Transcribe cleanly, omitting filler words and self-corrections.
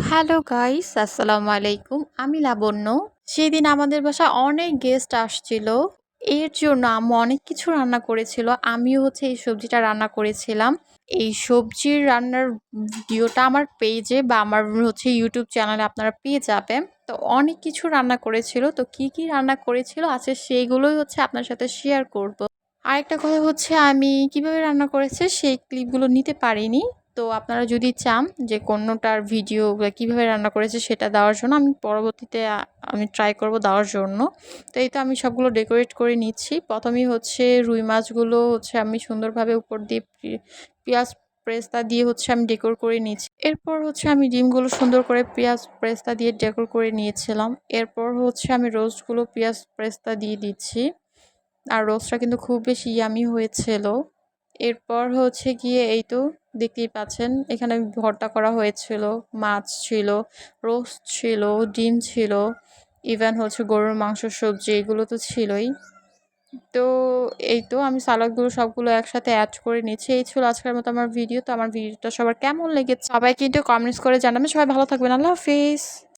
Hello guys, আসসালামু আলাইকুম। আমি লাবণ্য। সেদিন আমাদের বাসায় অনেক গেস্ট আসছিল। এর জন্য আম্মু অনেক কিছু রান্না করেছিল। আমিও এই সবজিটা রান্না করেছিলাম। এই সবজির রান্নার ভিডিওটা আমার পেজে বা আমার ইউটিউব চ্যানেলে আপনারা পেয়ে যাবেন। তো অনেক কিছু রান্না করেছিল। তো কি কি রান্না করেছিল আছে সেইগুলোই আপনার সাথে শেয়ার করব। আরেকটা কথা আমি কিভাবে রান্না করেছি সেই ক্লিপগুলো নিতে পারিনি। তো আপনারা যদি চান যে কোনোটার ভিডিও বা কীভাবে রান্না করেছে সেটা দেওয়ার জন্য আমি পরবর্তীতে আমি ট্রাই করব দেওয়ার জন্য। তো এই তো আমি সবগুলো ডেকোরেট করে নিচ্ছি। প্রথমেই রুই মাছগুলো আমি সুন্দরভাবে উপর দিয়ে পেঁয়াজ প্রেস্তা দিয়ে আমি ডেকোর করে নিচ্ছি। এরপর আমি ডিমগুলো সুন্দর করে পেঁয়াজ প্রেস্তা দিয়ে ডেকোর করে নিয়েছিলাম। এরপর আমি রোস্টগুলো পেঁয়াজ প্রেস্তা দিয়ে দিচ্ছি। আর রোস্টটা কিন্তু খুব বেশি ইয়ামি হয়েছিল। এরপর গিয়ে এই তো দেখতেই পাচ্ছেন এখানে ভর্তা করা হয়েছিল, মাছ ছিল, রোস্ট ছিল, ডিম ছিল, ইভেন গরুর মাংস, সবজি এগুলো তো ছিলই। তো এই তো আমি সালাদগুলো সবগুলো একসাথে অ্যাড করে নিচ্ছি। এই ছিল আজকের মতো আমার ভিডিও। তো আমার ভিডিওটা সবার কেমন লেগেছে সবাই কিন্তু কমেন্টস করে জানাবেন। সবাই ভালো থাকবেন। আল্লাহ হাফিজ।